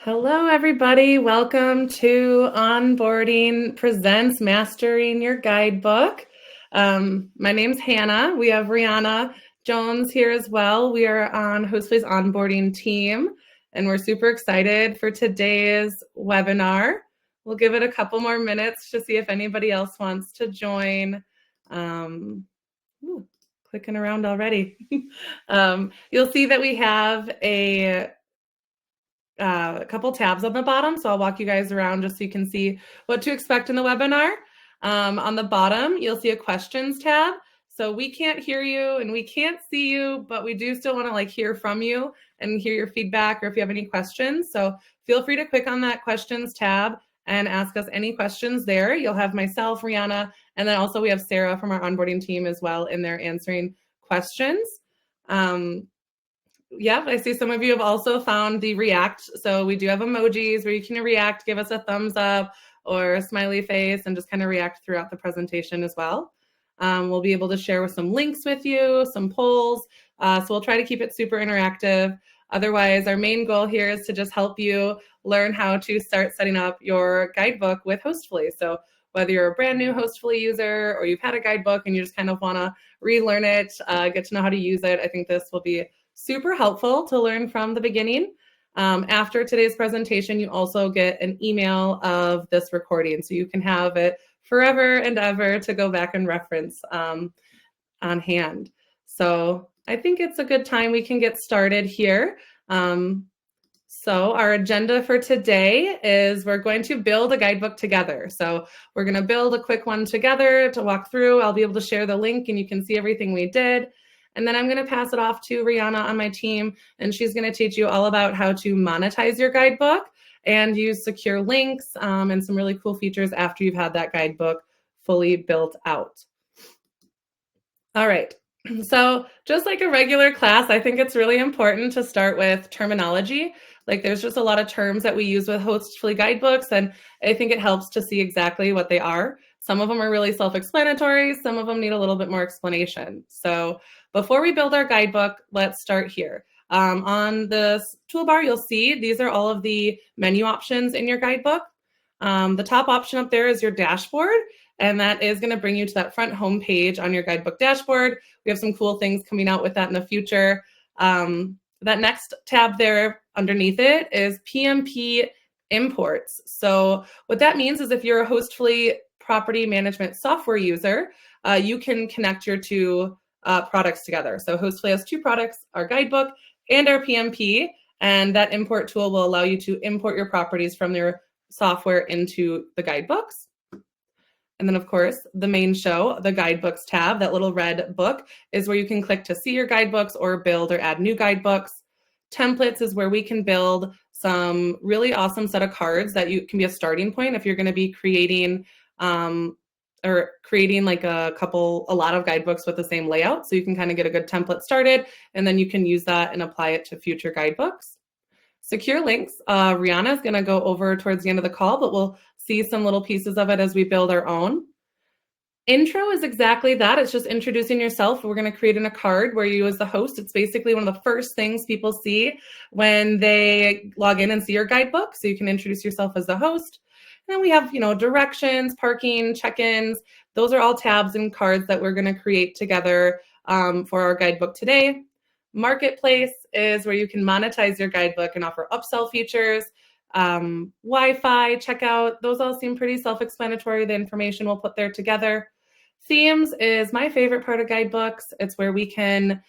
Hello, everybody. Welcome to Onboarding Presents Mastering Your Guidebook. My name's Hannah. We have Rihanna Jones here as well. We are on Hostfully's onboarding team, and we're super excited for today's webinar. We'll give it a couple more minutes to see if anybody else wants to join. Clicking around already. You'll see that we have a couple tabs on the bottom. So I'll walk you guys around just so you can see what to expect in the webinar. On the bottom, you'll see a questions tab. So we can't hear you and we can't see you, but we do still want to hear from you and hear your feedback or if you have any questions. So feel free to click on that questions tab and ask us any questions there. You'll have myself, Rihanna, and then also we have Sarah from our onboarding team as well in there answering questions. Yeah, I see some of you have also found the react. So we do have emojis where you can react, give us a thumbs up or a smiley face and just kind of react throughout the presentation as well. We'll be able to share with some links with you, some polls. So we'll try to keep it super interactive. Otherwise, our main goal here is to just help you learn how to start setting up your guidebook with Hostfully. So whether you're a brand new Hostfully user or you've had a guidebook and you just kind of want to relearn it, get to know how to use it, I think this will be super helpful to learn from the beginning. After today's presentation, you also get an email of this recording, so you can have it forever and ever to go back and reference on hand. So I think it's a good time we can get started here. So our agenda for today is we're going to build a guidebook together. So we're going to build a quick one together to walk through. I'll be able to share the link and you can see everything we did. And then I'm going to pass it off to Rihanna on my team, and she's going to teach you all about how to monetize your guidebook and use secure links and some really cool features after you've had that guidebook fully built out. All right. So just like a regular class, I think it's really important to start with terminology. There's just a lot of terms that we use with Hostfully guidebooks, and I think it helps to see exactly what they are. Some of them are really self-explanatory. Some of them need a little bit more explanation. So before we build our guidebook, let's start here. On this toolbar, you'll see these are all of the menu options in your guidebook. The top option up there is your dashboard, and that is going to bring you to that front home page on your guidebook dashboard. We have some cool things coming out with that in the future. That next tab there underneath it is PMP imports. So what that means is if you're a Hostfully property management software user, you can connect your two products together. So Hostfully has two products, our guidebook and our PMP, and that import tool will allow you to import your properties from their software into the guidebooks. And then, of course, the main show, the Guidebooks tab, that little red book, is where you can click to see your guidebooks or build or add new guidebooks. Templates is where we can build some really awesome set of cards that you can be a starting point if you're going to be creating like a lot of guidebooks with the same layout. So you can kind of get a good template started, and then you can use that and apply it to future guidebooks. Secure links, Rihanna is going to go over towards the end of the call, but we'll see some little pieces of it as we build our own. Intro is exactly that. It's just introducing yourself. We're going to create in a card where you as the host, it's basically one of the first things people see when they log in and see your guidebook. So you can introduce yourself as the host. And then we have, directions, parking, check-ins. Those are all tabs and cards that we're going to create together for our guidebook today. Marketplace is where you can monetize your guidebook and offer upsell features. Wi-Fi, checkout, those all seem pretty self-explanatory. The information we'll put there together. Themes is my favorite part of guidebooks. It's where we can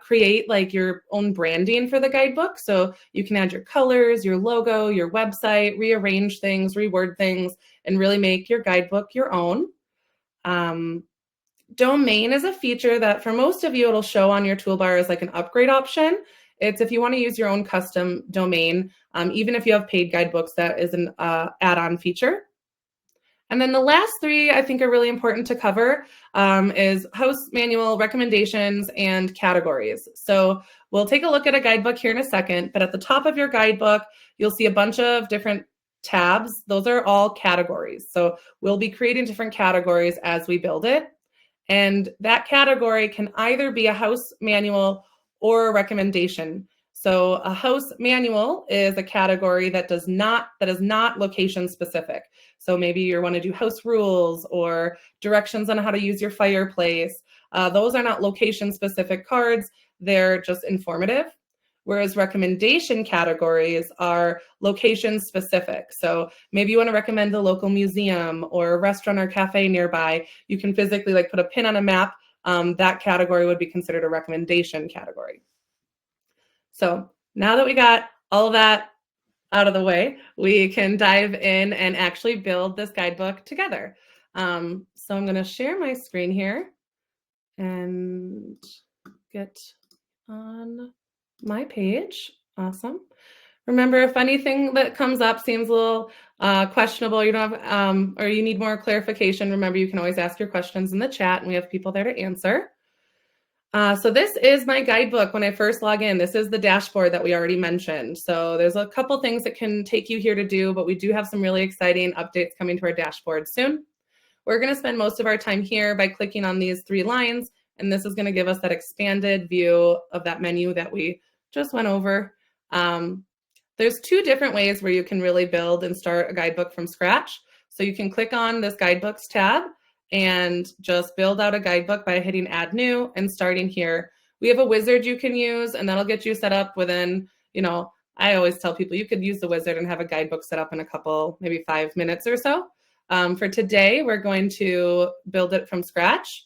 create your own branding for the guidebook. So you can add your colors, your logo, your website, rearrange things, reword things, and really make your guidebook your own. Domain is a feature that for most of you, it'll show on your toolbar as an upgrade option. It's if you want to use your own custom domain, even if you have paid guidebooks, that is an add-on feature. And then the last three I think are really important to cover is host manual, recommendations, and categories. So we'll take a look at a guidebook here in a second, but at the top of your guidebook, you'll see a bunch of different tabs. Those are all categories. So we'll be creating different categories as we build it. And that category can either be a house manual or a recommendation. So a house manual is a category that is not location specific. So maybe you want to do house rules or directions on how to use your fireplace. Those are not location specific cards. They're just informative. Whereas recommendation categories are location specific. So maybe you want to recommend the local museum or a restaurant or cafe nearby. You can physically like put a pin on a map. That category would be considered a recommendation category. So now that we got all of that out of the way, we can dive in and actually build this guidebook together. So I'm going to share my screen here and get on my page. Awesome. Remember, if anything that comes up seems a little questionable, you don't have, or you need more clarification, remember you can always ask your questions in the chat, and we have people there to answer. So this is my guidebook when I first log in. This is the dashboard that we already mentioned. So there's a couple things that can take you here to do, but we do have some really exciting updates coming to our dashboard soon. We're going to spend most of our time here by clicking on these 3 lines, and this is going to give us that expanded view of that menu that we just went over. There's 2 different ways where you can really build and start a guidebook from scratch. So you can click on this Guidebooks tab and just build out a guidebook by hitting Add New and starting here. We have a wizard you can use, and that'll get you set up within, I always tell people you could use the wizard and have a guidebook set up in a couple, maybe 5 minutes or so. For today, we're going to build it from scratch.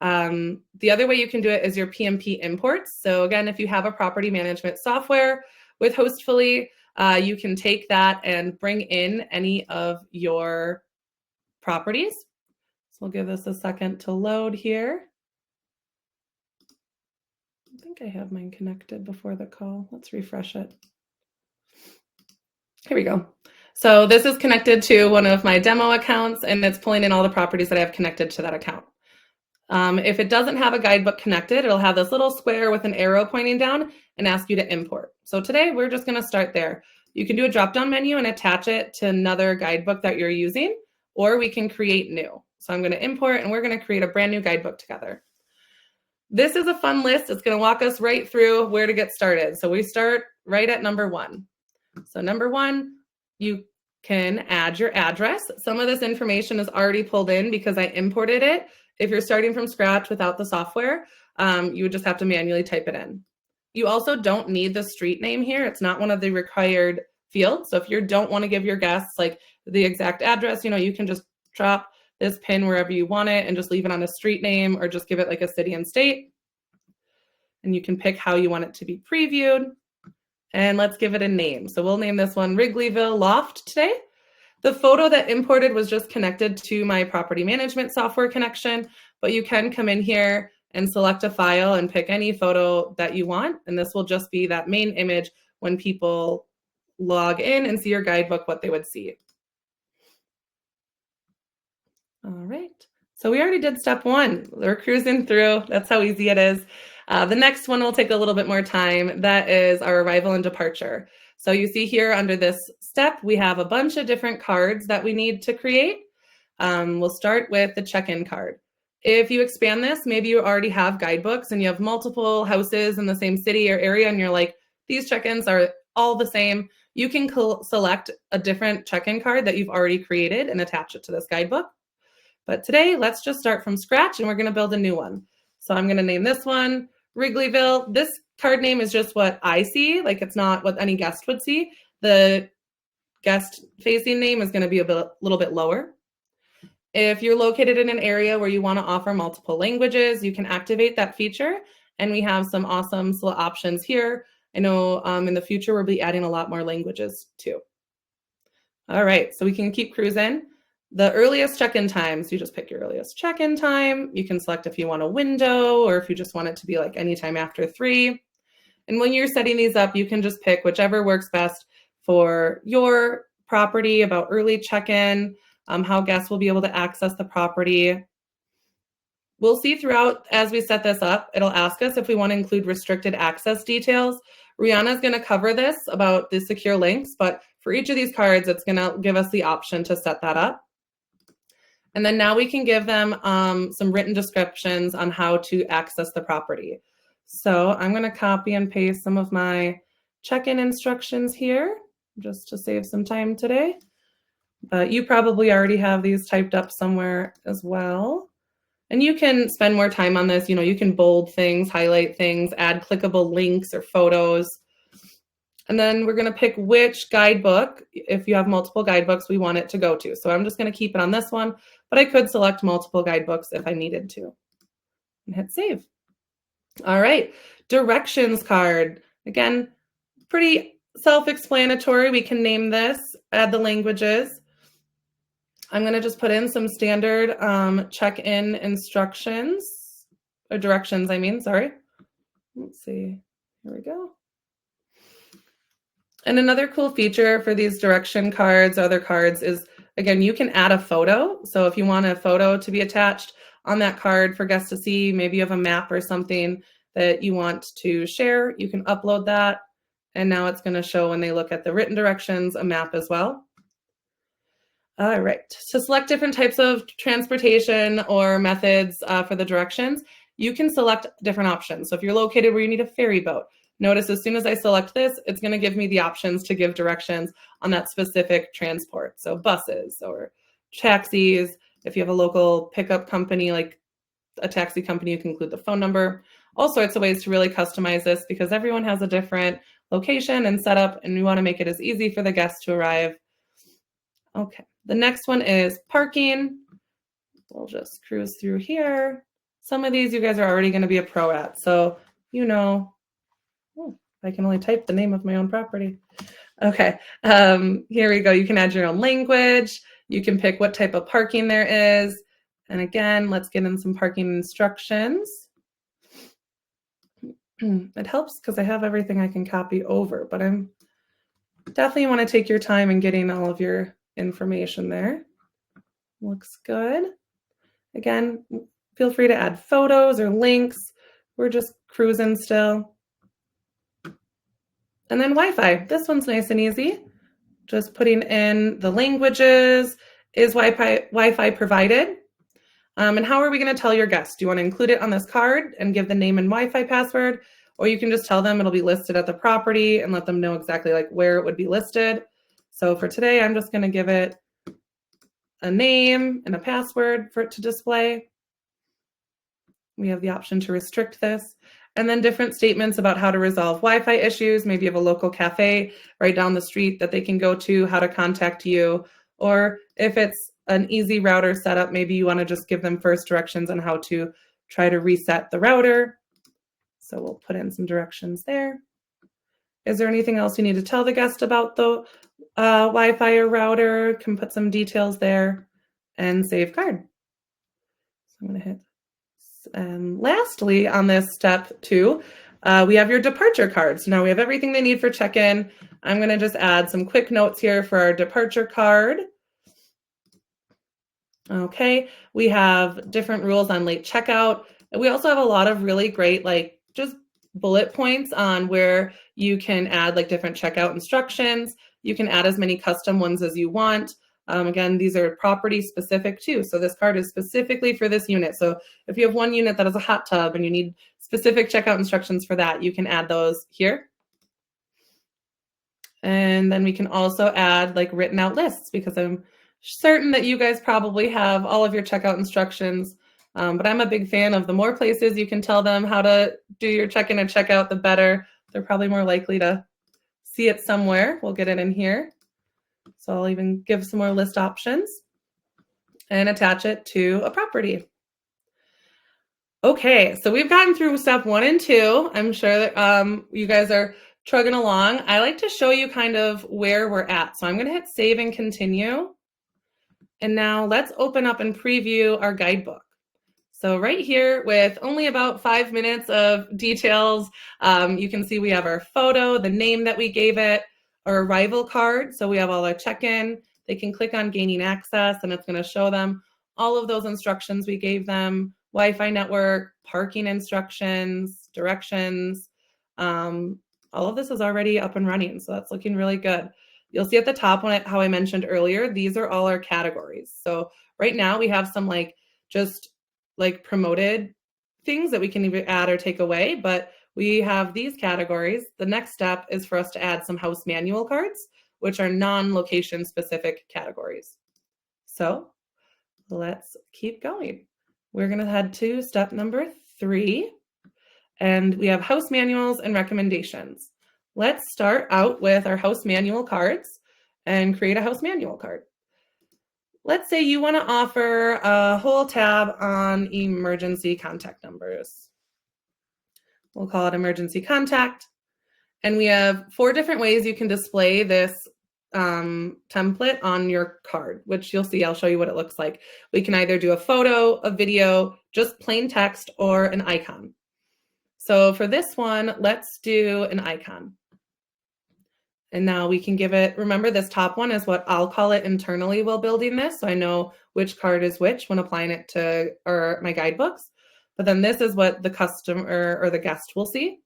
The other way you can do it is your PMP imports. So again, if you have a property management software with Hostfully, you can take that and bring in any of your properties. So we'll give this a second to load here. I think I have mine connected before the call. Let's refresh it. Here we go. So this is connected to one of my demo accounts, and it's pulling in all the properties that I have connected to that account. If it doesn't have a guidebook connected, it'll have this little square with an arrow pointing down and ask you to import. So today we're just going to start there. You can do a drop-down menu and attach it to another guidebook that you're using, or we can create new. So I'm going to import, and we're going to create a brand new guidebook together. This is a fun list. It's going to walk us right through where to get started. So we start right at number 1. So number 1, you can add your address. Some of this information is already pulled in because I imported it. If you're starting from scratch without the software, you would just have to manually type it in. You also don't need the street name here. It's not one of the required fields. So if you don't want to give your guests like the exact address, you can just drop this pin wherever you want it and just leave it on a street name, or just give it like a city and state. And you can pick how you want it to be previewed. And let's give it a name. So we'll name this one Wrigleyville Loft today. The photo that imported was just connected to my property management software connection, but you can come in here and select a file and pick any photo that you want. And this will just be that main image when people log in and see your guidebook, what they would see. All right, so we already did step 1. We're cruising through. That's how easy it is. The next one will take a little bit more time. That is our arrival and departure. So you see here under this step, we have a bunch of different cards that we need to create. We'll start with the check-in card. If you expand this, maybe you already have guidebooks and you have multiple houses in the same city or area, and you're like, these check-ins are all the same. You can select a different check-in card that you've already created and attach it to this guidebook. But today, let's just start from scratch, and we're going to build a new one. So I'm going to name this one Wrigleyville. This card name is just what I see. Like, it's not what any guest would see. The guest facing name is going to be a little bit lower. If you're located in an area where you want to offer multiple languages, you can activate that feature. And we have some awesome options here. I know in the future, we'll be adding a lot more languages too. All right, so we can keep cruising. The earliest check-in times, you just pick your earliest check-in time. You can select if you want a window or if you just want it to be like anytime after 3. And when you're setting these up, you can just pick whichever works best for your property about early check-in, how guests will be able to access the property. We'll see throughout as we set this up, it'll ask us if we want to include restricted access details. Rihanna is going to cover this about the secure links, but for each of these cards, it's going to give us the option to set that up. And then now we can give them some written descriptions on how to access the property. So I'm going to copy and paste some of my check-in instructions here, just to save some time today. But you probably already have these typed up somewhere as well. And you can spend more time on this. You can bold things, highlight things, add clickable links or photos. And then we're going to pick which guidebook, if you have multiple guidebooks, we want it to go to. So I'm just going to keep it on this one, but I could select multiple guidebooks if I needed to. And hit save. All right, directions card. Again, pretty self-explanatory. We can name this, add the languages. I'm going to just put in some standard check-in instructions, or directions, sorry. Let's see, here we go. And another cool feature for these direction cards, other cards, is, again, you can add a photo. So if you want a photo to be attached on that card for guests to see, maybe you have a map or something that you want to share, you can upload that. And now it's going to show, when they look at the written directions, a map as well. All right, to select different types of transportation or methods for the directions, you can select different options. So if you're located where you need a ferry boat, notice as soon as I select this, it's going to give me the options to give directions on that specific transport. So buses or taxis. If you have a local pickup company, like a taxi company, you can include the phone number. All sorts of ways to really customize this, because everyone has a different location and setup, and we want to make it as easy for the guests to arrive. Okay, the next one is parking. We'll just cruise through here. Some of these you guys are already going to be a pro at, so I can only type the name of my own property. Okay, here we go. You can add your own language. You can pick what type of parking there is. And again, let's get in some parking instructions. It helps because I have everything I can copy over, but I'm definitely want to take your time in getting all of your information there. Looks good. Again, feel free to add photos or links. We're just cruising still. And then Wi-Fi. This one's nice and easy. Just putting in the languages. Is Wi-Fi provided? And how are we going to tell your guests? Do you want to include it on this card and give the name and Wi-Fi password? Or you can just tell them it'll be listed at the property and let them know exactly like where it would be listed. So for today, I'm just going to give it a name and a password for it to display. We have the option to restrict this. And then different statements about how to resolve Wi-Fi issues. Maybe you have a local cafe right down the street that they can go to, how to contact you. Or if it's an easy router setup, maybe you want to just give them first directions on how to try to reset the router. So we'll put in some directions there. Is there anything else you need to tell the guest about the Wi-Fi or router? Can put some details there and save card. So I'm going to hit. And lastly, on this step 2, we have your departure card. So now we have everything they need for check-in. I'm going to just add some quick notes here for our departure card. Okay, we have different rules on late checkout. We also have a lot of really great, just bullet points on where you can add different checkout instructions. You can add as many custom ones as you want. Again, these are property specific too. So this card is specifically for this unit. So if you have one unit that has a hot tub and you need specific checkout instructions for that, you can add those here. And then we can also add written out lists, because I'm certain that you guys probably have all of your checkout instructions. But I'm a big fan of the more places you can tell them how to do your check-in and checkout, the better. They're probably more likely to see it somewhere. We'll get it in here. So I'll even give some more list options and attach it to a property. Okay, so we've gotten through step 1 and 2. I'm sure that you guys are trugging along. I like to show you kind of where we're at. So I'm going to hit save and continue. And now let's open up and preview our guidebook. So right here, with only about 5 minutes of details, you can see we have our photo, the name that we gave it, our arrival card. So we have all our check-in. They can click on gaining access, and it's going to show them all of those instructions we gave them: Wi-Fi network, parking instructions, directions. All of this is already up and running, so that's looking really good. You'll see at the top, how I mentioned earlier, these are all our categories. So right now we have some just promoted things that we can either add or take away, but we have these categories. The next step is for us to add some house manual cards, which are non-location specific categories. So let's keep going. We're going to head to step number 3, and we have house manuals and recommendations. Let's start out with our house manual cards and create a house manual card. Let's say you want to offer a whole tab on emergency contact numbers. We'll call it emergency contact. And we have 4 different ways you can display this template on your card, which you'll see. I'll show you what it looks like. We can either do a photo, a video, just plain text, or an icon. So for this one, let's do an icon. And now we can give it, remember this top one is what I'll call it internally while building this, so I know which card is which when applying it to my guidebooks. But then this is what the customer or the guest will see.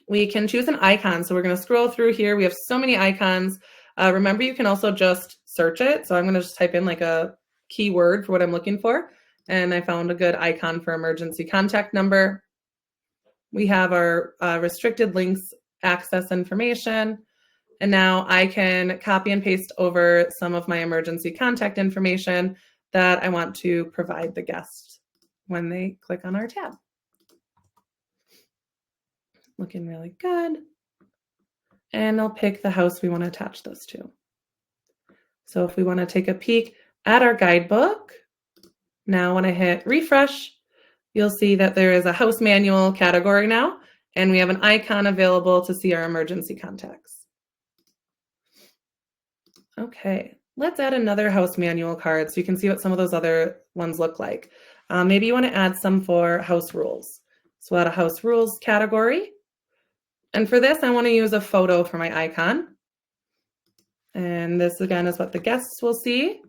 We can choose an icon. So we're going to scroll through here. We have so many icons. Remember, you can also just search it. So I'm going to just type in like a keyword for what I'm looking for. And I found a good icon for emergency contact number. We have our restricted links, access information. And now I can copy and paste over some of my emergency contact information that I want to provide the guest when they click on our tab. Looking really good. And I'll pick the house we want to attach this to. So if we want to take a peek at our guidebook, now when I hit refresh, you'll see that there is a house manual category now, and we have an icon available to see our emergency contacts. Okay, let's add another house manual card so you can see what some of those other ones look like. Maybe you want to add some for house rules. So we'll add a house rules category. And for this, I want to use a photo for my icon. And this again is what the guests will see.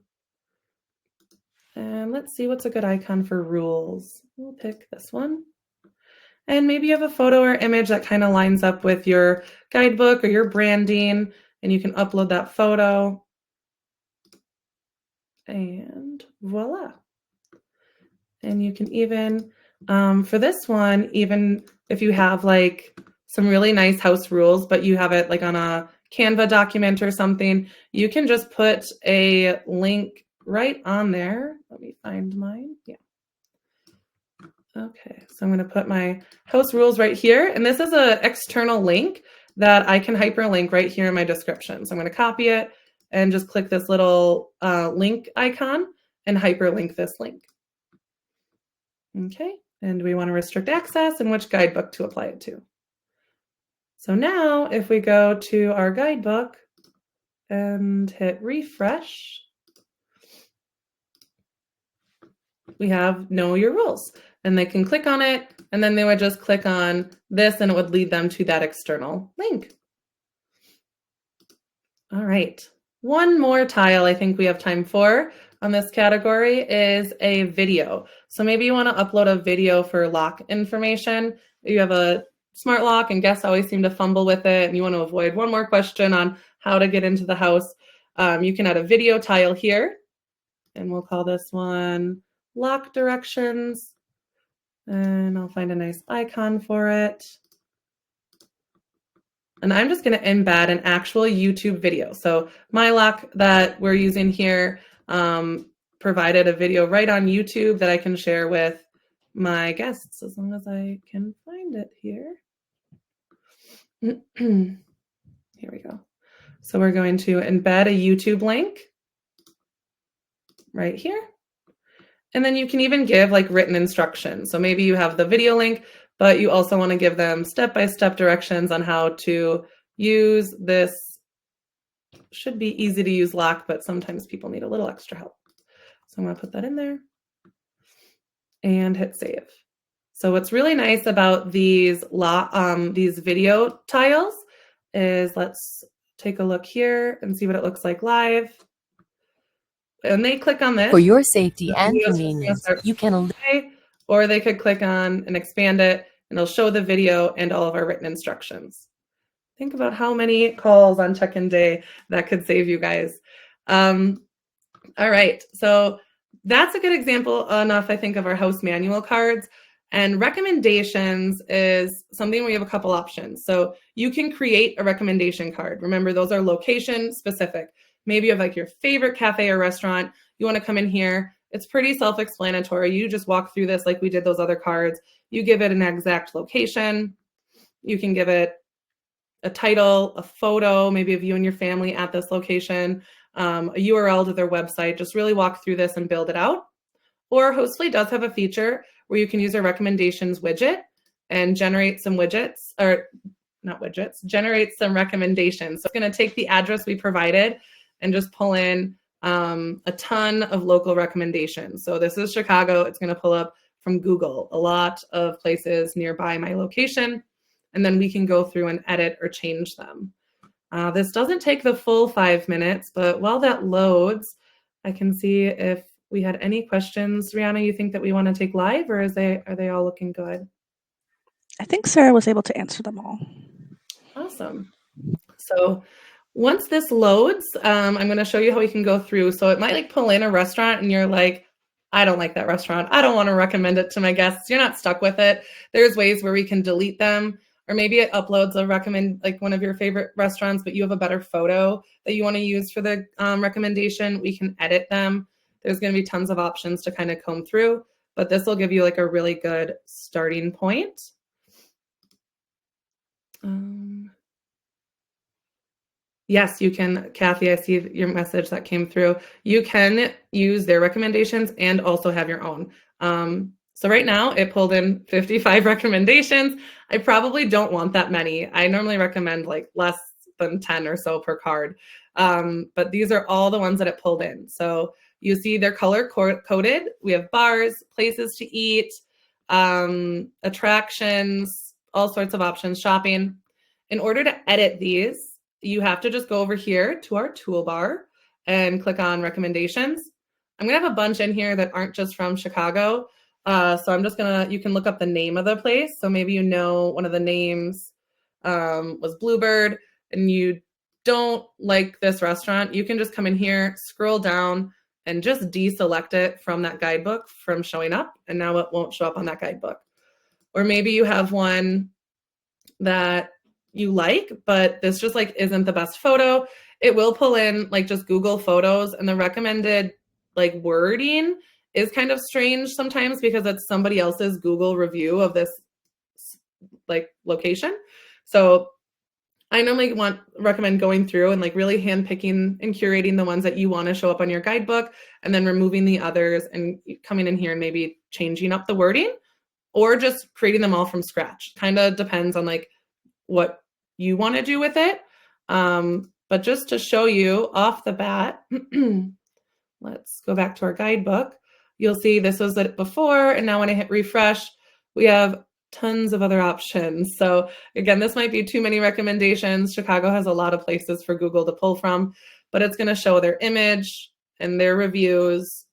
And let's see what's a good icon for rules. We'll pick this one. And maybe you have a photo or image that kind of lines up with your guidebook or your branding, and you can upload that photo. And voila. And you can even, for this one, even if you have like some really nice house rules, but you have it like on a Canva document or something, you can just put a link right on there. Let me find mine. Yeah. Okay, so I'm going to put my house rules right here. And this is an external link that I can hyperlink right here in my description. So I'm going to copy it and just click this little link icon and hyperlink this link. Okay, and we want to restrict access and which guidebook to apply it to. So now if we go to our guidebook and hit refresh, we have know your rules, and they can click on it, and then they would just click on this and it would lead them to that external link. All right, one more tile I think we have time for on this category is a video. So maybe you want to upload a video for lock information. You have a smart lock and guests always seem to fumble with it, and you want to avoid one more question on how to get into the house. You can add a video tile here, and we'll call this one lock directions, and I'll find a nice icon for it. And I'm just going to embed an actual YouTube video. So my lock that we're using here provided a video right on YouTube that I can share with my guests as long as I can find it here. Here we go. So we're going to embed a YouTube link right here. And then you can even give like written instructions. So maybe you have the video link, but you also want to give them step-by-step directions on how to use this. Should be easy to use lock, but sometimes people need a little extra help. So I'm going to put that in there and hit save. So what's really nice about these video tiles is, let's take a look here and see what it looks like live. And they click on this. For your safety and convenience, you can, or they could click on and expand it, and it'll show the video and all of our written instructions. Think about how many calls on check-in day that could save you guys. All right, so that's a good example enough, I think, of our house manual cards. And recommendations is something where you have a couple options. So you can create a recommendation card. Remember, those are location specific. Maybe you have like your favorite cafe or restaurant. You want to come in here. It's pretty self-explanatory. You just walk through this like we did those other cards. You give it an exact location. You can give it a title, a photo, maybe of you and your family at this location, a URL to their website. Just really walk through this and build it out. Or Hostfully does have a feature where you can use a recommendations widget and generate some widgets, or not widgets, generate some recommendations. So it's going to take the address we provided and just pull in a ton of local recommendations. So this is Chicago. It's going to pull up from Google a lot of places nearby my location, and then we can go through and edit or change them. This doesn't take the full 5 minutes, but while that loads, I can see if we had any questions. Rihanna, you think that we want to take live, or are they all looking good? I think Sarah was able to answer them all. Awesome. So once this loads, I'm going to show you how we can go through. So it might like pull in a restaurant and you're like, I don't like that restaurant. I don't want to recommend it to my guests. You're not stuck with it. There's ways where we can delete them, or maybe it uploads a recommend, like one of your favorite restaurants, but you have a better photo that you want to use for the recommendation. We can edit them. There's going to be tons of options to kind of comb through, but this will give you like a really good starting point. Yes, you can, Kathy, I see your message that came through. You can use their recommendations and also have your own. So right now it pulled in 55 recommendations. I probably don't want that many. I normally recommend like less than 10 or so per card. But these are all the ones that it pulled in. So you see they're color coded. We have bars, places to eat, attractions, all sorts of options, shopping. In order to edit these, you have to just go over here to our toolbar and click on recommendations. I'm gonna have a bunch in here that aren't just from Chicago. So I'm just you can look up the name of the place. So maybe you know one of the names was Bluebird and you don't like this restaurant. You can just come in here, scroll down, and just deselect it from that guidebook from showing up. And now it won't show up on that guidebook. Or maybe you have one that you like, but this just like isn't the best photo. It will pull in like just Google Photos, and the recommended like wording is kind of strange sometimes because it's somebody else's Google review of this like location. So I normally recommend going through and like really handpicking and curating the ones that you want to show up on your guidebook, and then removing the others and coming in here and maybe changing up the wording or just creating them all from scratch. Kind of depends on like what you want to do with it. But just to show you off the bat, let's go back to our guidebook. You'll see this was it before, and now when I hit refresh, we have tons of other options. So again, this might be too many recommendations. Chicago has a lot of places for Google to pull from, but it's going to show their image and their reviews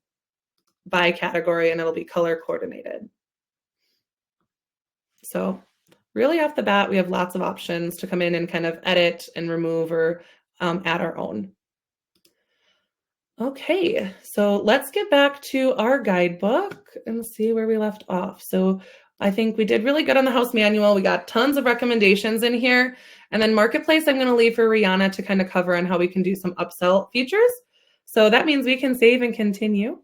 by category, and it'll be color coordinated. So really off the bat, we have lots of options to come in and kind of edit and remove or add our own. Okay, so let's get back to our guidebook and see where we left off. So I think we did really good on the house manual. We got tons of recommendations in here. And then Marketplace, I'm going to leave for Rihanna to kind of cover on how we can do some upsell features. So that means we can save and continue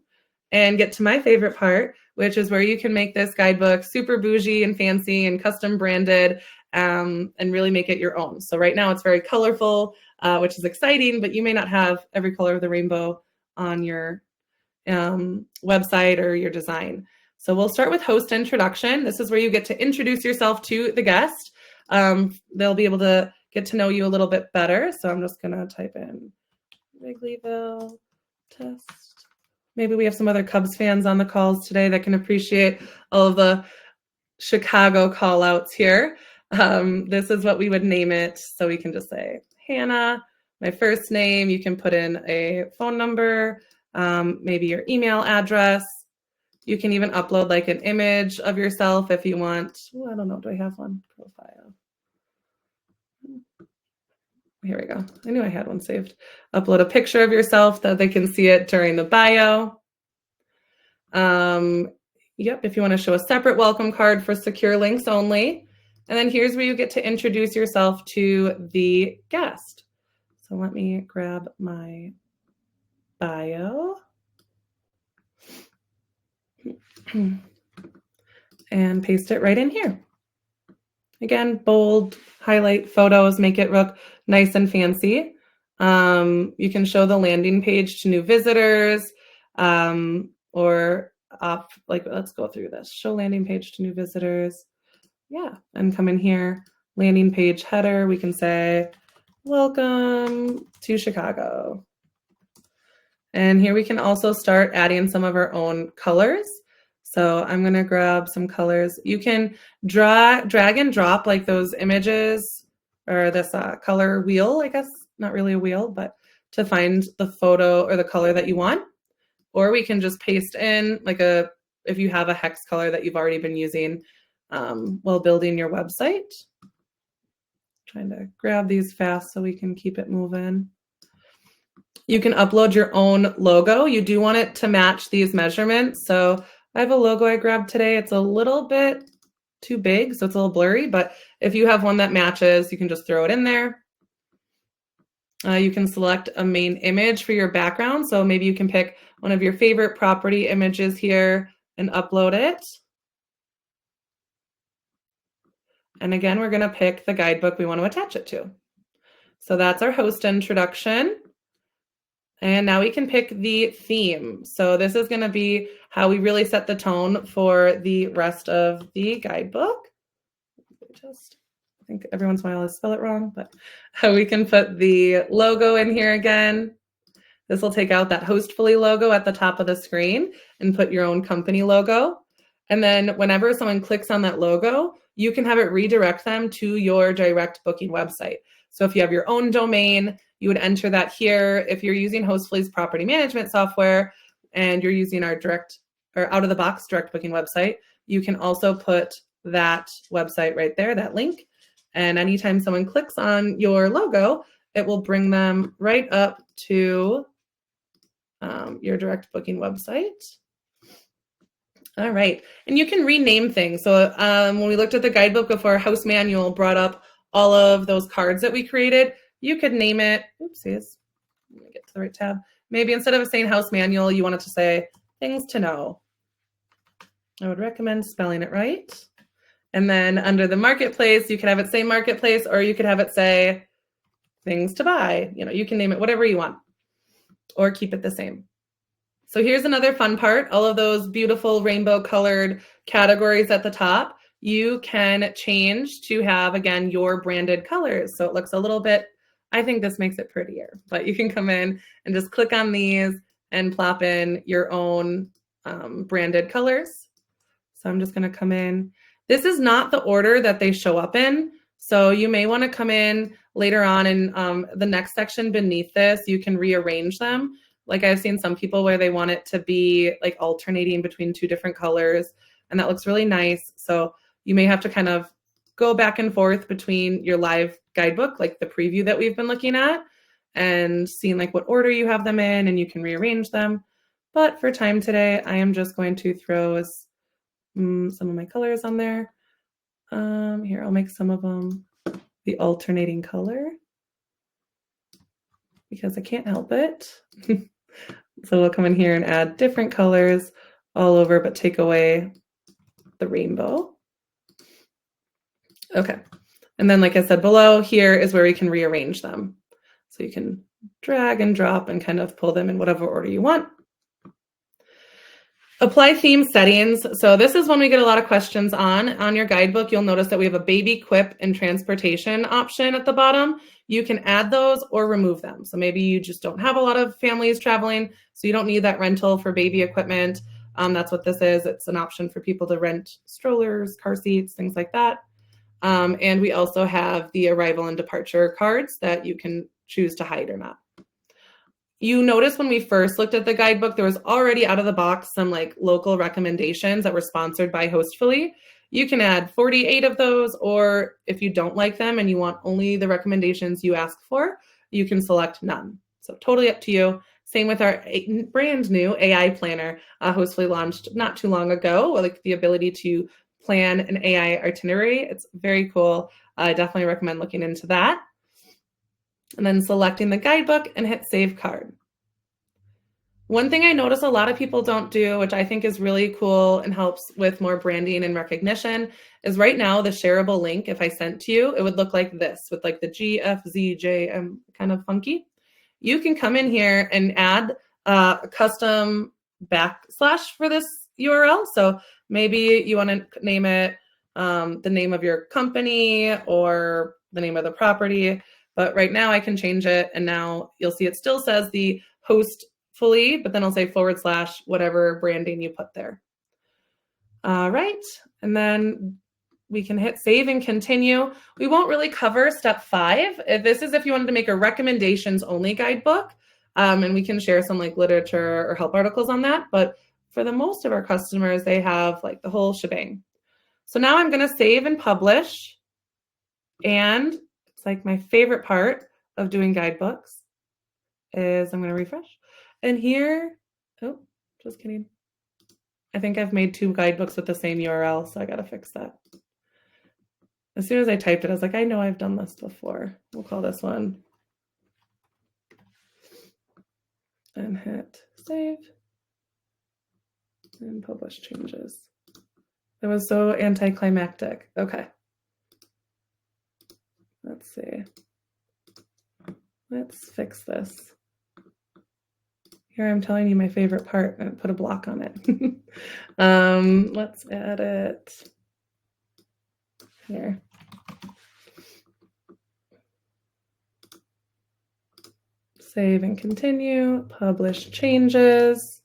and get to my favorite part, which is where you can make this guidebook super bougie and fancy and custom branded and really make it your own. So right now it's very colorful, which is exciting, but you may not have every color of the rainbow on your website or your design. So we'll start with host introduction. This is where you get to introduce yourself to the guest. They'll be able to get to know you a little bit better. So I'm just gonna type in Wrigleyville test. Maybe we have some other Cubs fans on the calls today that can appreciate all of the Chicago call outs here. This is what we would name it. So we can just say Hannah, my first name. You can put in a phone number, maybe your email address. You can even upload like an image of yourself if you want. Oh, I don't know. Do I have one? Profile. Here we go. I knew I had one saved. Upload a picture of yourself that they can see it during the bio. Yep, if you want to show a separate welcome card for secure links only. And then here's where you get to introduce yourself to the guest. So let me grab my bio and paste it right in here. Again, bold, highlight photos, make it look nice and fancy. You can show the landing page to new visitors, or like, let's go through this. Show landing page to new visitors. Yeah, and come in here, landing page header. We can say, welcome to Chicago. And here we can also start adding some of our own colors. So I'm going to grab some colors. You can drag and drop like those images or this color wheel, I guess, not really a wheel, but to find the photo or the color that you want. Or we can just paste in like if you have a hex color that you've already been using while building your website. Trying to grab these fast so we can keep it moving. You can upload your own logo. You do want it to match these measurements. So I have a logo I grabbed today. It's a little bit too big, so it's a little blurry, but if you have one that matches, you can just throw it in there. You can select a main image for your background. So maybe you can pick one of your favorite property images here and upload it. And again, we're going to pick the guidebook we want to attach it to. So that's our host introduction. And now we can pick the theme. So this is going to be how we really set the tone for the rest of the guidebook. I think every once in a while I spell it wrong, but we can put the logo in here again. This will take out that Hostfully logo at the top of the screen and put your own company logo. And then whenever someone clicks on that logo, you can have it redirect them to your direct booking website. So if you have your own domain, you would enter that here. If you're using Hostfully's property management software and you're using our direct or out of the box direct booking website, you can also put that website right there, that link. And anytime someone clicks on your logo, it will bring them right up to your direct booking website. All right, and you can rename things. So when we looked at the guidebook before, House Manual brought up all of those cards that we created. You could name it, oopsies, let me get to the right tab. Maybe instead of saying House Manual, you wanted to say Things to Know. I would recommend spelling it right. And then under the Marketplace, you could have it say Marketplace, or you could have it say Things to Buy. You know, you can name it whatever you want, or keep it the same. So here's another fun part. All of those beautiful rainbow colored categories at the top, you can change to have, again, your branded colors. So it looks a little bit, I think this makes it prettier, but you can come in and just click on these and plop in your own branded colors. So I'm just going to come in. This is not the order that they show up in. So you may want to come in later on in the next section beneath this. You can rearrange them. Like I've seen some people where they want it to be like alternating between two different colors, and that looks really nice. So you may have to kind of go back and forth between your live guidebook, like the preview that we've been looking at, and seeing like what order you have them in, and you can rearrange them. But for time today, I am just going to throw some of my colors on there. Here, I'll make some of them the alternating color because I can't help it. So we'll come in here and add different colors all over, but take away the rainbow. Okay. And then, like I said, below here is where we can rearrange them. So you can drag and drop and kind of pull them in whatever order you want. Apply theme settings. So this is one we get a lot of questions on your guidebook. You'll notice that we have a baby, quip, and transportation option at the bottom. You can add those or remove them. So maybe you just don't have a lot of families traveling, so you don't need that rental for baby equipment. That's what this is. It's an option for people to rent strollers, car seats, things like that. And we also have the arrival and departure cards that you can choose to hide or not. You notice when we first looked at the guidebook, there was already out of the box some like local recommendations that were sponsored by Hostfully. You can add 48 of those, or if you don't like them and you want only the recommendations you ask for, you can select none. So totally up to you. Same with our brand new AI planner, Hostfully launched not too long ago, like the ability to plan an AI itinerary. It's very cool. I definitely recommend looking into that. And then selecting the guidebook and hit save card. One thing I notice a lot of people don't do, which I think is really cool and helps with more branding and recognition, is right now the shareable link, if I sent to you, it would look like this with like the GFZJM kind of funky. You can come in here and add a custom backslash for this URL. So maybe you want to name it the name of your company or the name of the property. But right now I can change it. And now you'll see it still says the Hostfully, but then I'll say / whatever branding you put there. All right. And then we can hit save and continue. We won't really cover step 5. This is if you wanted to make a recommendations only guidebook, and we can share some like literature or help articles on that. But for the most of our customers, they have like the whole shebang. So now I'm going to save and publish. And it's like my favorite part of doing guidebooks is I'm going to refresh. And here, oh, just kidding. I think I've made 2 guidebooks with the same URL, so I got to fix that. As soon as I typed it, I was like, I know I've done this before. We'll call this one. And hit save. And publish changes. It was so anticlimactic. Okay. Let's see. Let's fix this. Here I'm telling you my favorite part and put a block on it. Let's add it here. Save and continue, publish changes,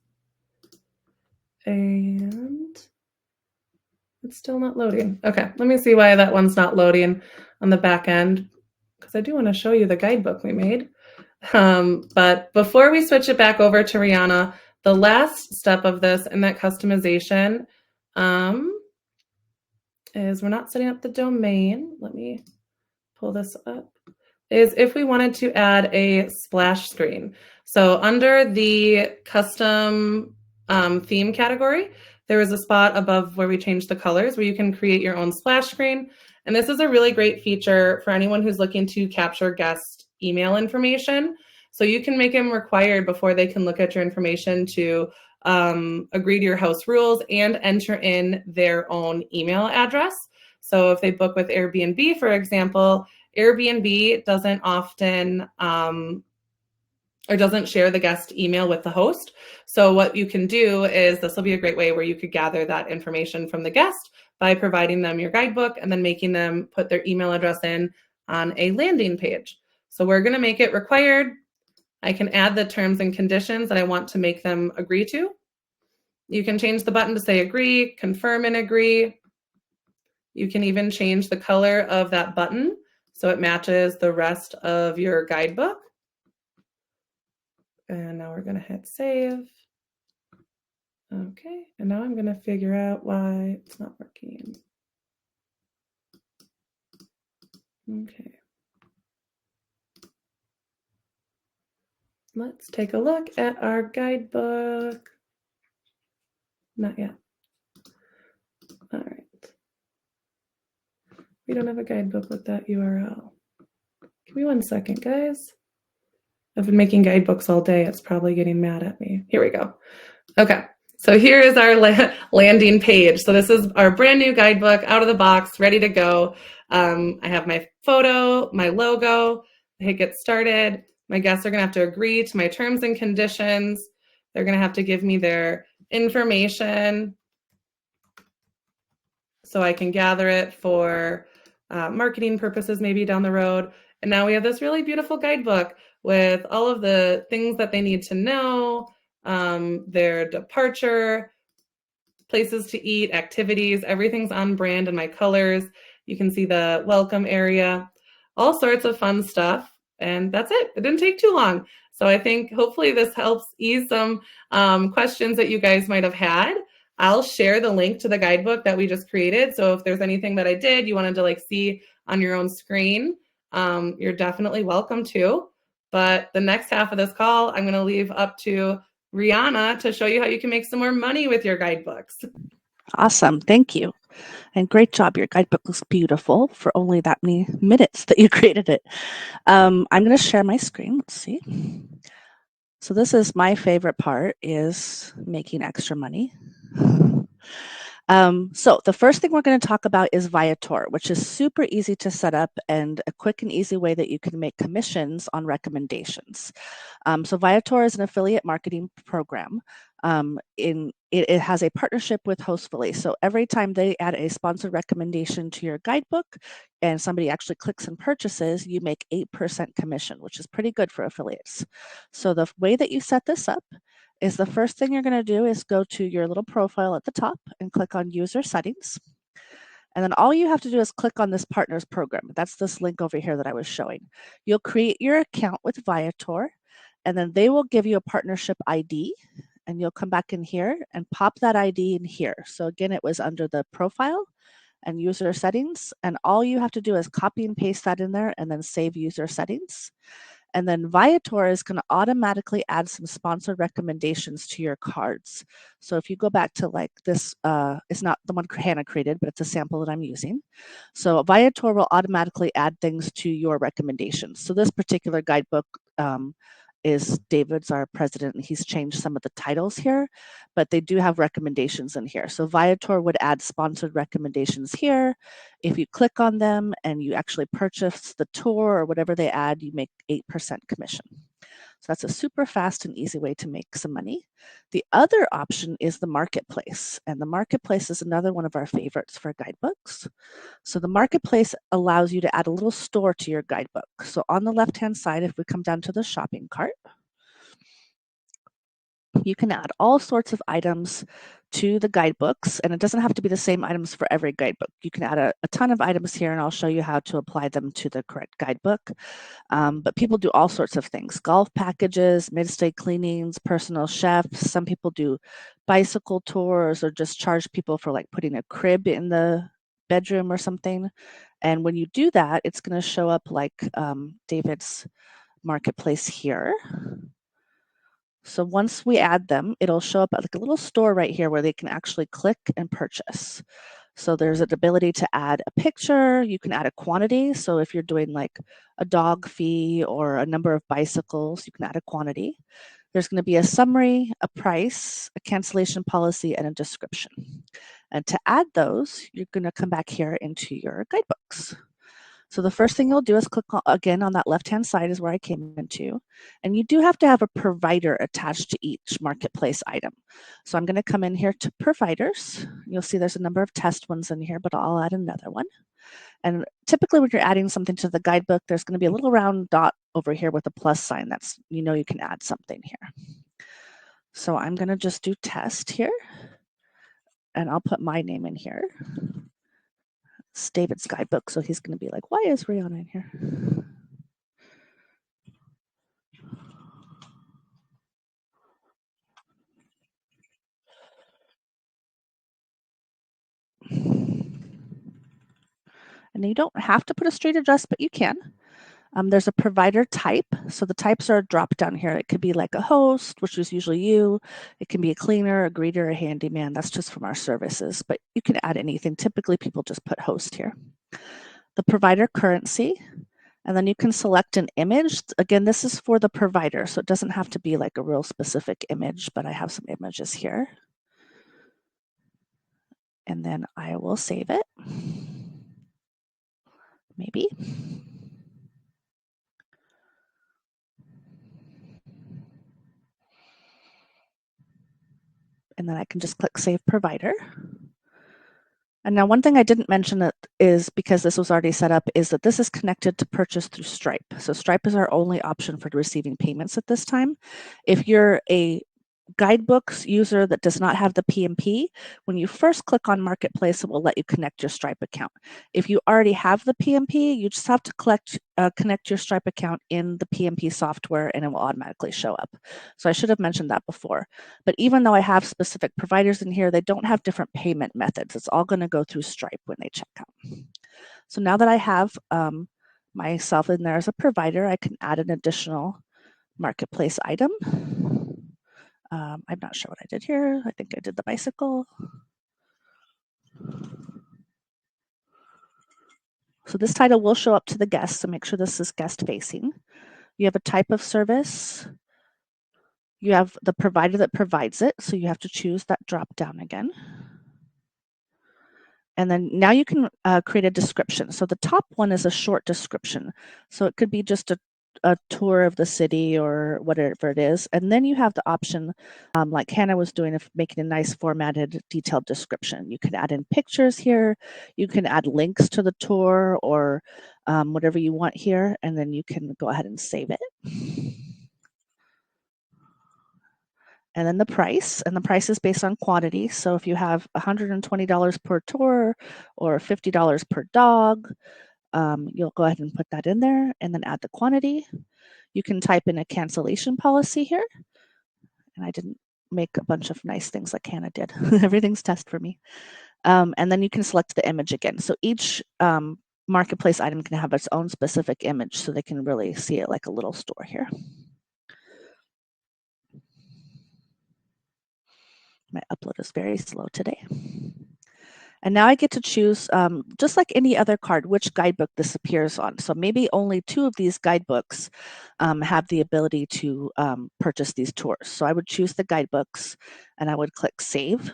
and it's still not loading. Okay, let me see why that one's not loading on the back end, because I do want to show you the guidebook we made. But before we switch it back over to Rihanna, the last step of this and that customization is we're not setting up the domain. Let me pull this up. Is if we wanted to add a splash screen. So under the custom theme category, there is a spot above where we change the colors where you can create your own splash screen. And this is a really great feature for anyone who's looking to capture guest email information. So you can make them required before they can look at your information to agree to your house rules and enter in their own email address. So if they book with Airbnb, for example, Airbnb doesn't often or doesn't share the guest email with the host. So what you can do is, this will be a great way where you could gather that information from the guest by providing them your guidebook and then making them put their email address in on a landing page. So we're going to make it required. I can add the terms and conditions that I want to make them agree to. You can change the button to say agree, confirm and agree. You can even change the color of that button so it matches the rest of your guidebook. And now we're going to hit save. Okay, and now I'm going to figure out why it's not working. Okay. Let's take a look at our guidebook. Not yet. All right. We don't have a guidebook with that URL. Give me 1 second, guys. I've been making guidebooks all day. It's probably getting mad at me. Here we go. Okay, so here is our landing page. So this is our brand new guidebook out of the box, ready to go. I have my photo, my logo. I hit get started. My guests are going to have to agree to my terms and conditions. They're going to have to give me their information so I can gather it for marketing purposes maybe down the road. And now we have this really beautiful guidebook with all of the things that they need to know, their departure, places to eat, activities, everything's on brand in my colors. You can see the welcome area, all sorts of fun stuff. And that's it. It didn't take too long. So I think hopefully this helps ease some questions that you guys might have had. I'll share the link to the guidebook that we just created. So if there's anything that I did you wanted to like see on your own screen, you're definitely welcome to. But the next half of this call, I'm going to leave up to Rihanna to show you how you can make some more money with your guidebooks. Awesome. Thank you. And great job. Your guidebook looks beautiful for only that many minutes that you created it. I'm going to share my screen. Let's see. So this is my favorite part, is making extra money. So the first thing we're going to talk about is Viator, which is super easy to set up and a quick and easy way that you can make commissions on recommendations. So Viator is an affiliate marketing program. It has a partnership with Hostfully. So every time they add a sponsored recommendation to your guidebook and somebody actually clicks and purchases, you make 8% commission, which is pretty good for affiliates. So the way that you set this up is the first thing you're going to do is go to your little profile at the top and click on user settings. And then all you have to do is click on this partners program. That's this link over here that I was showing. You'll create your account with Viator, and then they will give you a partnership ID, and you'll come back in here and pop that ID in here. So again, it was under the profile and user settings, and all you have to do is copy and paste that in there and then save user settings. And then Viator is going to automatically add some sponsored recommendations to your cards. So if you go back to like this, it's not the one Hannah created, but it's a sample that I'm using. So Viator will automatically add things to your recommendations. So this particular guidebook is David's, our president, and he's changed some of the titles here, but they do have recommendations in here. So Viator would add sponsored recommendations here. If you click on them and you actually purchase the tour or whatever they add, you make 8% commission. So that's a super fast and easy way to make some money. The other option is the marketplace, and the marketplace is another one of our favorites for guidebooks. So the marketplace allows you to add a little store to your guidebook. So on the left-hand side, if we come down to the shopping cart, you can add all sorts of items to the guidebooks, and it doesn't have to be the same items for every guidebook. You can add a ton of items here, and I'll show you how to apply them to the correct guidebook. But people do all sorts of things: golf packages, mid-stay cleanings, personal chefs. Some people do bicycle tours or just charge people for like putting a crib in the bedroom or something. And when you do that, it's going to show up like David's marketplace here. So once we add them, it'll show up like a little store right here where they can actually click and purchase. So there's an ability to add a picture. You can add a quantity. So if you're doing like a dog fee or a number of bicycles, you can add a quantity. There's going to be a summary, a price, a cancellation policy, and a description. And to add those, you're going to come back here into your guidebooks. So the first thing you'll do is click again on that left-hand side is where I came into. And you do have to have a provider attached to each marketplace item. So I'm going to come in here to providers. You'll see there's a number of test ones in here, but I'll add another one. And typically when you're adding something to the guidebook, there's going to be a little round dot over here with a plus sign. That's, you know, you can add something here. So I'm going to just do test here. And I'll put my name in here. It's David's guidebook, so he's going to be like, why is Rihanna in here? And you don't have to put a street address, but you can. There's a provider type. So the types are dropped down here. It could be like a host, which is usually you. It can be a cleaner, a greeter, a handyman. That's just from our services, but you can add anything. Typically, people just put host here. The provider currency, and then you can select an image. Again, this is for the provider, so it doesn't have to be like a real specific image, but I have some images here. And then I will save it. Maybe. And then I can just click Save Provider. And now one thing I didn't mention that is, because this was already set up, is that this is connected to purchase through Stripe. So Stripe is our only option for receiving payments at this time. If you're a Guidebooks user that does not have the PMP, when you first click on Marketplace, it will let you connect your Stripe account. If you already have the PMP, you just have to connect your Stripe account in the PMP software and it will automatically show up. So I should have mentioned that before. But even though I have specific providers in here, they don't have different payment methods. It's all going to go through Stripe when they check out. So now that I have myself in there as a provider, I can add an additional marketplace item. I'm not sure what I did here. I think I did the bicycle. So this title will show up to the guest, so make sure this is guest facing. You have a type of service. You have the provider that provides it, so you have to choose that drop down again. And then now you can create a description. So the top one is a short description. So it could be just a tour of the city or whatever it is. And then you have the option, like Hannah was doing, of making a nice formatted, detailed description. You can add in pictures here. You can add links to the tour or whatever you want here. And then you can go ahead and save it. And then the price, and the price is based on quantity. So if you have $120 per tour or $50 per dog, you'll go ahead and put that in there and then add the quantity. You can type in a cancellation policy here. And I didn't make a bunch of nice things like Hannah did. Everything's test for me. And then you can select the image again. So each marketplace item can have its own specific image so they can really see it like a little store here. My upload is very slow today. And now I get to choose, just like any other card, which guidebook this appears on. So maybe only 2 of these guidebooks have the ability to purchase these tours. So I would choose the guidebooks and I would click save.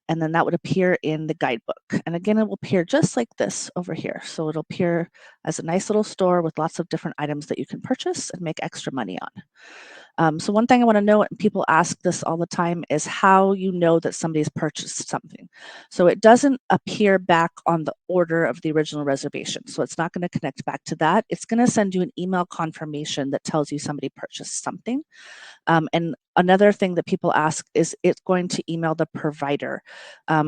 And then that would appear in the guidebook. And again, it will appear just like this over here. So it'll appear as a nice little store with lots of different items that you can purchase and make extra money on. So one thing I want to know, and people ask this all the time, is how you know that somebody's purchased something. So it doesn't appear back on the order of the original reservation. So it's not going to connect back to that. It's going to send you an email confirmation that tells you somebody purchased something. And another thing that people ask is it's going to email the provider.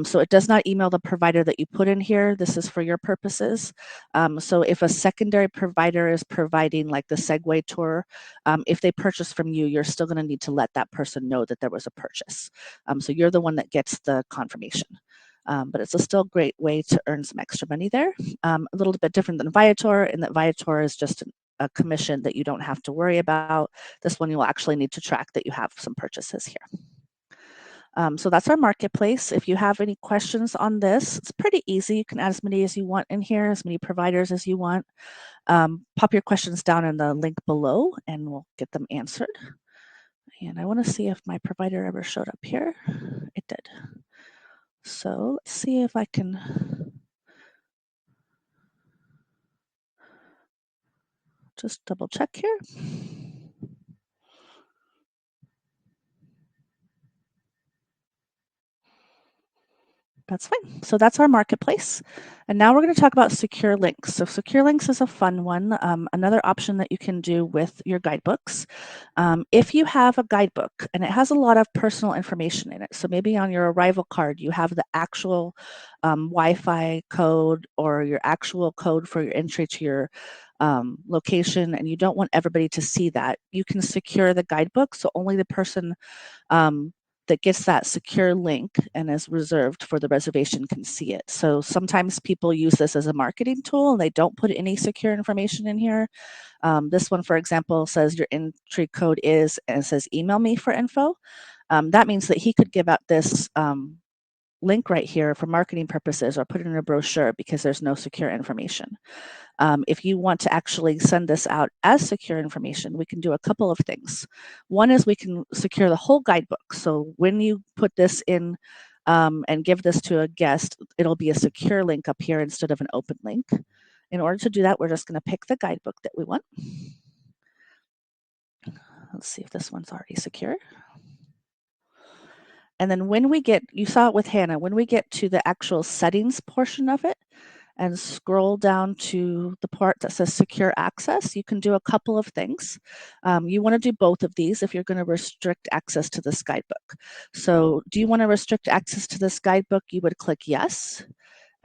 So it does not email the provider that you put in here. This is for your purposes. So if a secondary provider is providing like the Segway tour, if they purchase from you, you're still going to need to let that person know that there was a purchase. So you're the one that gets the confirmation. But it's a still great way to earn some extra money there. A little bit different than Viator, in that Viator is just a commission that you don't have to worry about. This one you'll actually need to track that you have some purchases here. So that's our marketplace. If you have any questions on this, it's pretty easy. You can add as many as you want in here, as many providers as you want. Pop your questions down in the link below and we'll get them answered. And I want to see if my provider ever showed up here. It did. So let's see if I can just double check here. That's fine. So that's our marketplace. And now we're going to talk about secure links. So secure links is a fun one. Another option that you can do with your guidebooks. If you have a guidebook and it has a lot of personal information in it, so maybe on your arrival card, you have the actual Wi-Fi code or your actual code for your entry to your location, and you don't want everybody to see that, you can secure the guidebook so only the person that gets that secure link and is reserved for the reservation can see it. So sometimes people use this as a marketing tool and they don't put any secure information in here. This one, for example, says your entry code is, and it says email me for info. That means that he could give out this link right here for marketing purposes or put it in a brochure because there's no secure information. If you want to actually send this out as secure information, we can do a couple of things. One is we can secure the whole guidebook. So when you put this in and give this to a guest, it'll be a secure link up here instead of an open link. In order to do that, we're just going to pick the guidebook that we want. Let's see if this one's already secure. And then when we get, you saw it with Hannah, when we get to the actual settings portion of it, and scroll down to the part that says secure access, you can do a couple of things. You want to do both of these if you're going to restrict access to this guidebook. So do you want to restrict access to this guidebook? You would click yes.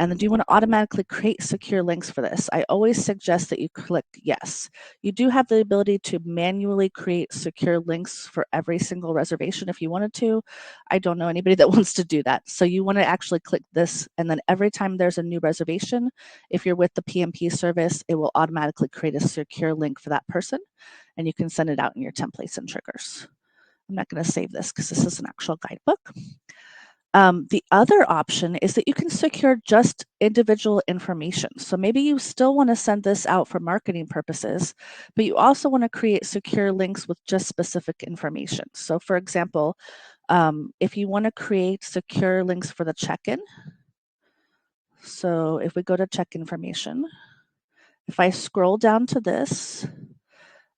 And then do you want to automatically create secure links for this? I always suggest that you click yes. You do have the ability to manually create secure links for every single reservation if you wanted to. I don't know anybody that wants to do that. So you want to actually click this, and then every time there's a new reservation, if you're with the PMP service, it will automatically create a secure link for that person, and you can send it out in your templates and triggers. I'm not going to save this because this is an actual guidebook. The other option is that you can secure just individual information. So maybe you still want to send this out for marketing purposes, but you also want to create secure links with just specific information. So for example, if you want to create secure links for the check-in, so if we go to check information, if I scroll down to this,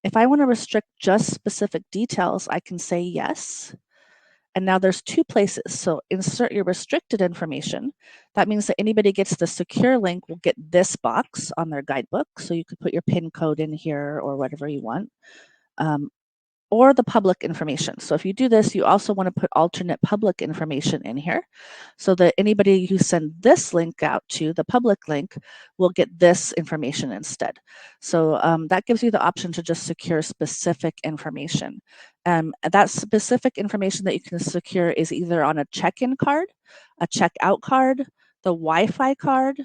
if I want to restrict just specific details, I can say yes. And now there's two places. So insert your restricted information. That means that anybody gets the secure link will get this box on their guidebook. So you could put your PIN code in here or whatever you want. Or the public information. So if you do this, you also want to put alternate public information in here so that anybody who send this link out to, the public link, will get this information instead. So that gives you the option to just secure specific information. That specific information that you can secure is either on a check-in card, a check-out card, the Wi-Fi card,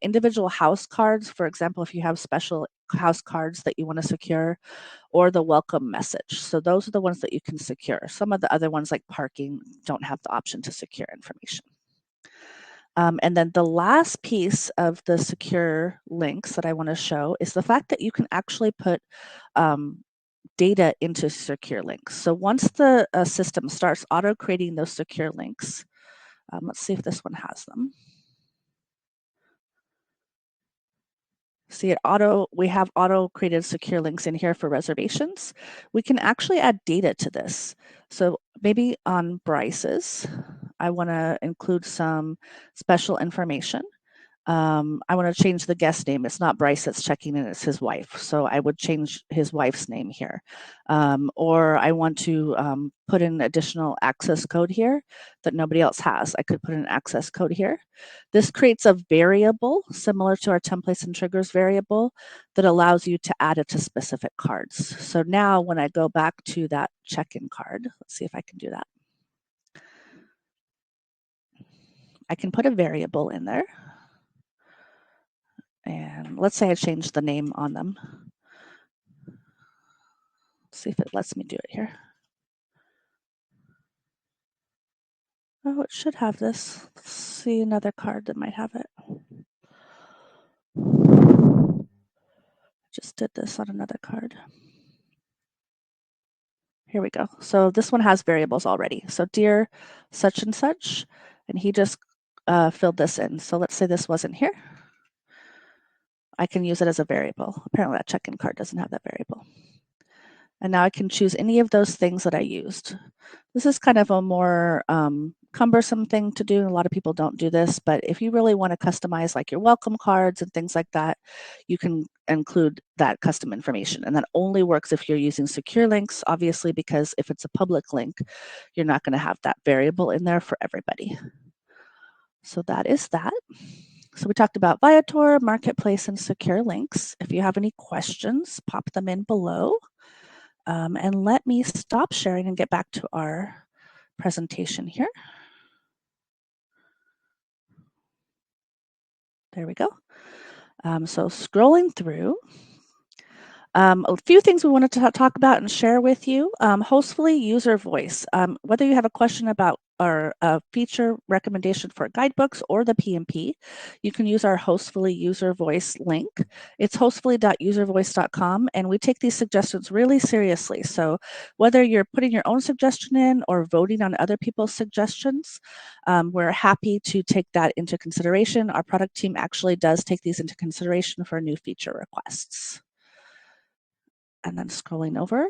individual house cards. For example, if you have special house cards that you want to secure, or the welcome message. So those are the ones that you can secure. Some of the other ones like parking don't have the option to secure information. And then the last piece of the secure links that I want to show is the fact that you can actually put data into secure links. So once the system starts auto creating those secure links, let's see if this one has them. See, we have auto created secure links in here for reservations. We can actually add data to this. So maybe on Bryce's, I want to include some special information. I want to change the guest name. It's not Bryce that's checking in, it's his wife. So I would change his wife's name here. Or I want to put in additional access code here that nobody else has. I could put an access code here. This creates a variable similar to our templates and triggers variable that allows you to add it to specific cards. So now when I go back to that check-in card, let's see if I can do that. I can put a variable in there. And let's say I change the name on them. See if it lets me do it here. Oh, it should have this. Let's see another card that might have it. Just did this on another card. Here we go. So this one has variables already. So dear such and such, and he just filled this in. So let's say this wasn't here. I can use it as a variable. Apparently that check-in card doesn't have that variable. And now I can choose any of those things that I used. This is kind of a more cumbersome thing to do. A lot of people don't do this, but if you really want to customize like your welcome cards and things like that, you can include that custom information. And that only works if you're using secure links, obviously, because if it's a public link, you're not going to have that variable in there for everybody. So that is that. So we talked about Viator, Marketplace, and secure links. If you have any questions, pop them in below. And let me stop sharing and get back to our presentation here. There we go. So scrolling through, a few things we wanted to talk about and share with you. Hostfully user voice. Whether you have a question about our feature recommendation for Guidebooks or the PMP, you can use our Hostfully user voice link. It's hostfully.uservoice.com, and we take these suggestions really seriously. So whether you're putting your own suggestion in or voting on other people's suggestions, we're happy to take that into consideration. Our product team actually does take these into consideration for new feature requests. And then scrolling over,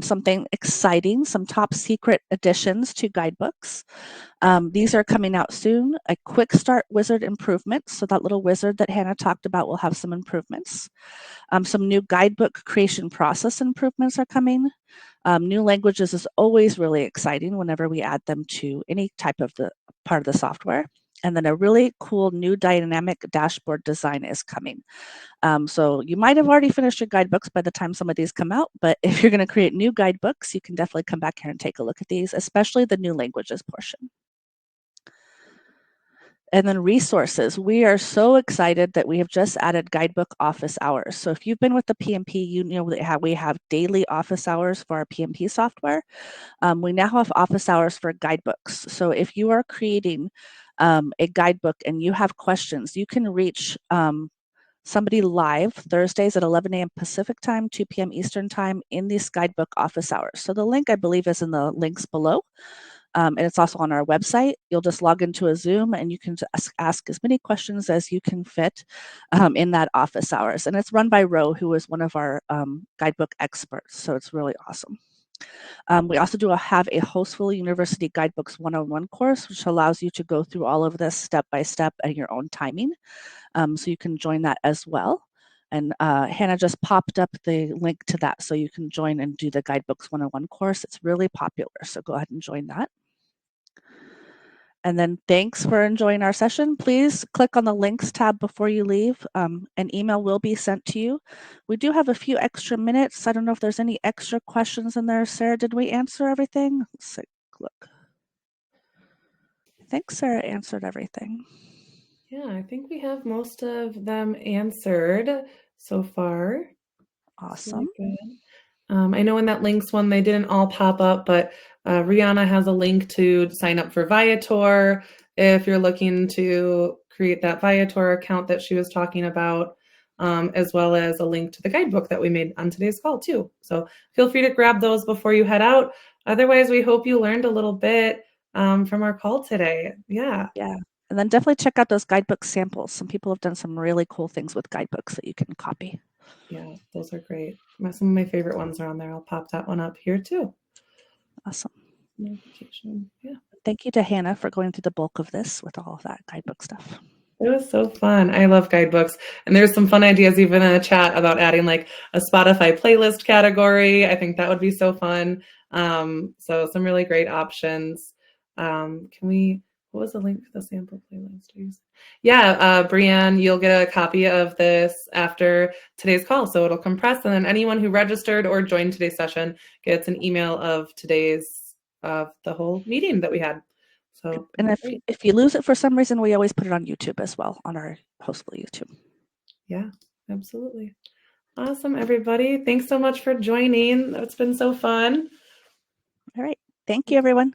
something exciting, some top secret additions to Guidebooks. These are coming out soon. A quick start wizard improvement. So that little wizard that Hannah talked about will have some improvements. Some new guidebook creation process improvements are coming. New languages is always really exciting whenever we add them to any type of the part of the software. And then a really cool new dynamic dashboard design is coming. So you might have already finished your guidebooks by the time some of these come out, but if you're going to create new guidebooks, you can definitely come back here and take a look at these, especially the new languages portion. And then resources. We are so excited that we have just added Guidebook office hours. So if you've been with the PMP, you know that we have daily office hours for our PMP software. We now have office hours for Guidebooks. So if you are creating a guidebook and you have questions, you can reach somebody live Thursdays at 11 a.m. Pacific time, 2 p.m. Eastern time in these Guidebook office hours. So the link, I believe, is in the links below. And it's also on our website. You'll just log into a Zoom and you can ask as many questions as you can fit in that office hours. And it's run by Ro, who is one of our guidebook experts. So it's really awesome. We also have a Hostfully University Guidebooks 101 course, which allows you to go through all of this step by step at your own timing. So you can join that as well. And Hannah just popped up the link to that, so you can join and do the Guidebooks 101 course. It's really popular, so go ahead and join that. And then thanks for enjoying our session. Please click on the links tab before you leave. An email will be sent to you. We do have a few extra minutes. I don't know if there's any extra questions in there. Sarah, did we answer everything? Let's take a look. I think Sarah answered everything. Yeah, I think we have most of them answered so far. Awesome. Really good. I know in that links one, they didn't all pop up, but Rihanna has a link to sign up for Viator if you're looking to create that Viator account that she was talking about, as well as a link to the guidebook that we made on today's call too. So feel free to grab those before you head out. Otherwise, we hope you learned a little bit from our call today. Yeah. Yeah. And then definitely check out those guidebook samples. Some people have done some really cool things with guidebooks that you can copy. Yeah, those are great. Some of my favorite ones are on there. I'll pop that one up here too. Awesome. Notification. Yeah. Thank you to Hannah for going through the bulk of this with all of that guidebook stuff. It was so fun. I love guidebooks. And there's some fun ideas even in the chat about adding like a Spotify playlist category. I think that would be so fun. So some really great options. What was the link for the sample playlist? Yeah, Brianne, you'll get a copy of this after today's call. So it'll compress, and then anyone who registered or joined today's session gets an email of the whole meeting that we had. So, and if you lose it for some reason, we always put it on YouTube as well, on our Hostfully YouTube. Yeah, absolutely. Awesome, everybody. Thanks so much for joining. It's been so fun. All right. Thank you, everyone.